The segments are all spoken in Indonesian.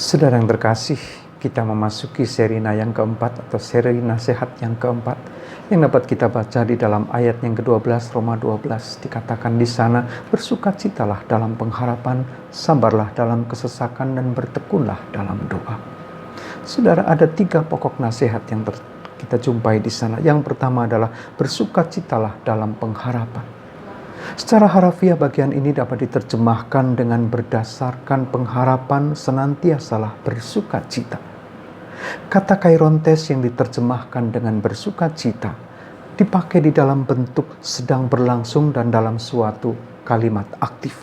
Saudara yang terkasih, kita memasuki seri yang keempat atau seri nasihat yang keempat yang dapat kita baca di dalam ayat yang ke-12 Roma 12. Dikatakan di sana, bersukacitalah dalam pengharapan, sabarlah dalam kesesakan, dan bertekunlah dalam doa. Saudara, ada 3 pokok nasihat yang kita jumpai di sana. Yang pertama adalah bersukacitalah dalam pengharapan. Secara harafiah bagian ini dapat diterjemahkan dengan berdasarkan pengharapan senantiasalah bersukacita. Kata kairontes yang diterjemahkan dengan bersukacita dipakai di dalam bentuk sedang berlangsung dan dalam suatu kalimat aktif.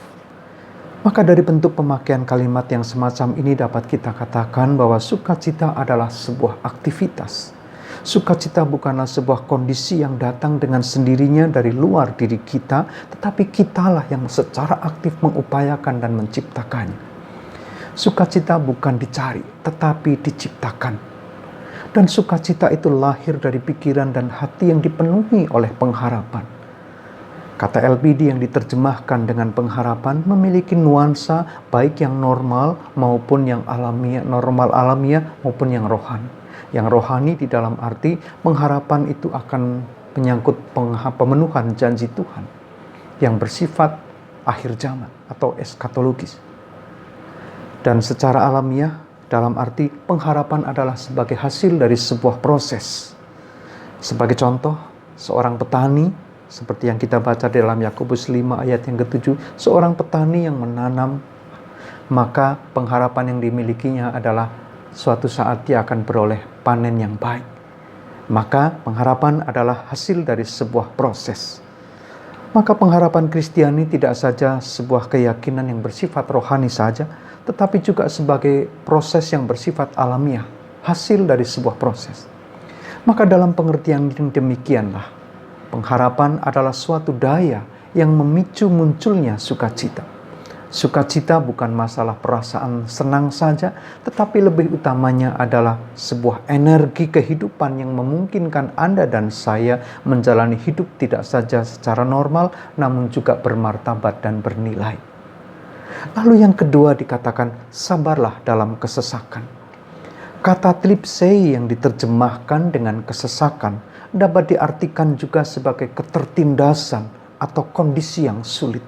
Maka dari bentuk pemakaian kalimat yang semacam ini dapat kita katakan bahwa sukacita adalah sebuah aktivitas. Sukacita bukanlah sebuah kondisi yang datang dengan sendirinya dari luar diri kita, tetapi kitalah yang secara aktif mengupayakan dan menciptakannya. Sukacita bukan dicari, tetapi diciptakan. Dan sukacita itu lahir dari pikiran dan hati yang dipenuhi oleh pengharapan. Kata LBD yang diterjemahkan dengan pengharapan memiliki nuansa baik yang normal maupun yang alamiah, normal alamiah maupun yang rohani. Yang rohani di dalam arti pengharapan itu akan menyangkut pemenuhan janji Tuhan yang bersifat akhir zaman atau eskatologis. Dan secara alamiah dalam arti pengharapan adalah sebagai hasil dari sebuah proses. Sebagai contoh, seorang petani seperti yang kita baca dalam Yakobus 5 ayat yang ke-7, seorang petani yang menanam, maka pengharapan yang dimilikinya adalah suatu saat dia akan beroleh panen yang baik. Maka pengharapan adalah hasil dari sebuah proses. Maka pengharapan Kristiani tidak saja sebuah keyakinan yang bersifat rohani saja, tetapi juga sebagai proses yang bersifat alamiah, hasil dari sebuah proses. Maka dalam pengertian yang demikianlah, pengharapan adalah suatu daya yang memicu munculnya sukacita. Sukacita bukan masalah perasaan senang saja, tetapi lebih utamanya adalah sebuah energi kehidupan yang memungkinkan Anda dan saya menjalani hidup tidak saja secara normal, namun juga bermartabat dan bernilai. Lalu yang kedua dikatakan, sabarlah dalam kesesakan. Kata tlipsei yang diterjemahkan dengan kesesakan dapat diartikan juga sebagai ketertindasan atau kondisi yang sulit.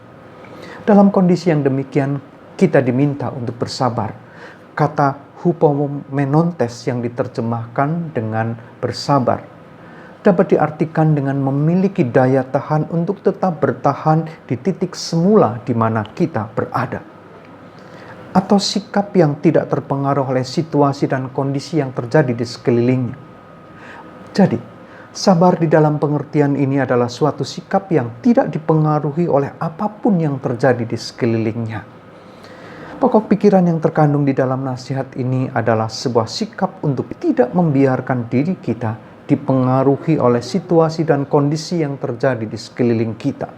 Dalam kondisi yang demikian, kita diminta untuk bersabar. Kata hupomenontes yang diterjemahkan dengan bersabar dapat diartikan dengan memiliki daya tahan untuk tetap bertahan di titik semula di mana kita berada. Atau sikap yang tidak terpengaruh oleh situasi dan kondisi yang terjadi di sekelilingnya. Jadi, sabar di dalam pengertian ini adalah suatu sikap yang tidak dipengaruhi oleh apapun yang terjadi di sekelilingnya. Pokok pikiran yang terkandung di dalam nasihat ini adalah sebuah sikap untuk tidak membiarkan diri kita dipengaruhi oleh situasi dan kondisi yang terjadi di sekeliling kita.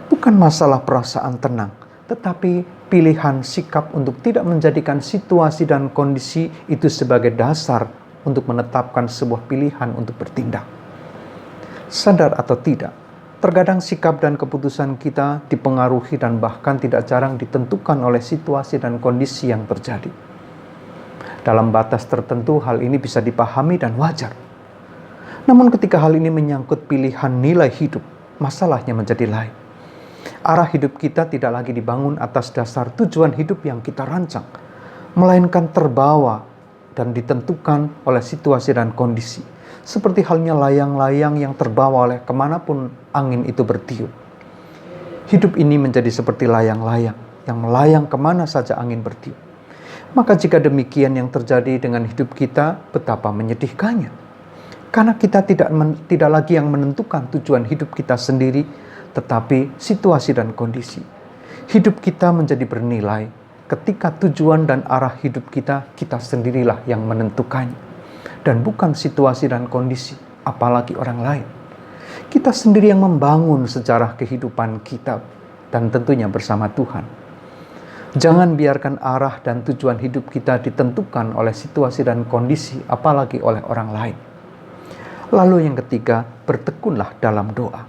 Bukan masalah perasaan tenang, tetapi pilihan sikap untuk tidak menjadikan situasi dan kondisi itu sebagai dasar untuk menetapkan sebuah pilihan untuk bertindak. Sadar atau tidak, terkadang sikap dan keputusan kita dipengaruhi dan bahkan tidak jarang ditentukan oleh situasi dan kondisi yang terjadi. Dalam batas tertentu hal ini bisa dipahami dan wajar. Namun ketika hal ini menyangkut pilihan nilai hidup, masalahnya menjadi lain. Arah hidup kita tidak lagi dibangun atas dasar tujuan hidup yang kita rancang, melainkan terbawa dan ditentukan oleh situasi dan kondisi. Seperti halnya layang-layang yang terbawa oleh kemanapun angin itu bertiup. Hidup ini menjadi seperti layang-layang yang melayang kemana saja angin bertiup. Maka jika demikian yang terjadi dengan hidup kita, betapa menyedihkannya. Karena kita tidak lagi yang menentukan tujuan hidup kita sendiri, tetapi situasi dan kondisi. Hidup kita menjadi bernilai ketika tujuan dan arah hidup kita sendirilah yang menentukannya. Dan bukan situasi dan kondisi, apalagi orang lain. Kita sendiri yang membangun sejarah kehidupan kita dan tentunya bersama Tuhan. Jangan biarkan arah dan tujuan hidup kita ditentukan oleh situasi dan kondisi, apalagi oleh orang lain. Lalu yang ketiga, bertekunlah dalam doa.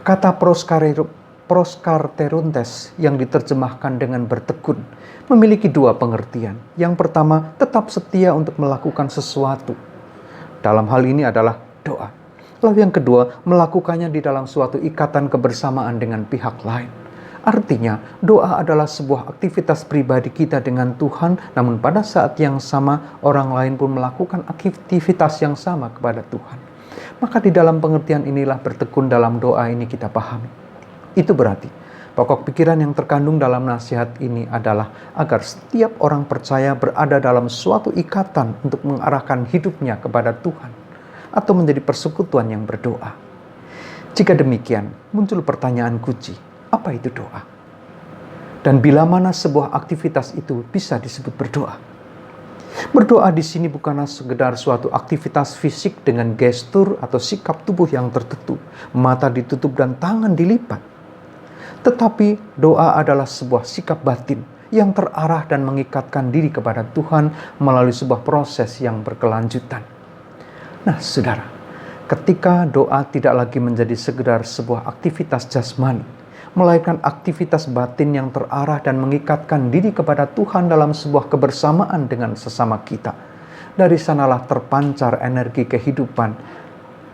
Kata proskarteruntes yang diterjemahkan dengan bertekun memiliki dua pengertian. Yang pertama, tetap setia untuk melakukan sesuatu. Dalam hal ini adalah doa. Lalu yang kedua, melakukannya di dalam suatu ikatan kebersamaan dengan pihak lain. Artinya, doa adalah sebuah aktivitas pribadi kita dengan Tuhan, namun pada saat yang sama, orang lain pun melakukan aktivitas yang sama kepada Tuhan. Maka di dalam pengertian inilah bertekun dalam doa ini kita pahami. Itu berarti, pokok pikiran yang terkandung dalam nasihat ini adalah agar setiap orang percaya berada dalam suatu ikatan untuk mengarahkan hidupnya kepada Tuhan, atau menjadi persekutuan yang berdoa. Jika demikian, muncul pertanyaan kunci. Apa itu doa? Dan bila mana sebuah aktivitas itu bisa disebut berdoa? Berdoa di sini bukanlah sekedar suatu aktivitas fisik dengan gestur atau sikap tubuh yang tertentu, mata ditutup dan tangan dilipat. Tetapi doa adalah sebuah sikap batin yang terarah dan mengikatkan diri kepada Tuhan melalui sebuah proses yang berkelanjutan. Nah, saudara, ketika doa tidak lagi menjadi sekedar sebuah aktivitas jasmani, melainkan aktivitas batin yang terarah dan mengikatkan diri kepada Tuhan dalam sebuah kebersamaan dengan sesama kita. Dari sanalah terpancar energi kehidupan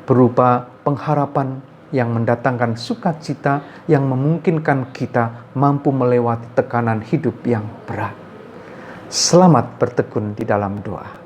berupa pengharapan yang mendatangkan sukacita yang memungkinkan kita mampu melewati tekanan hidup yang berat. Selamat bertekun di dalam doa.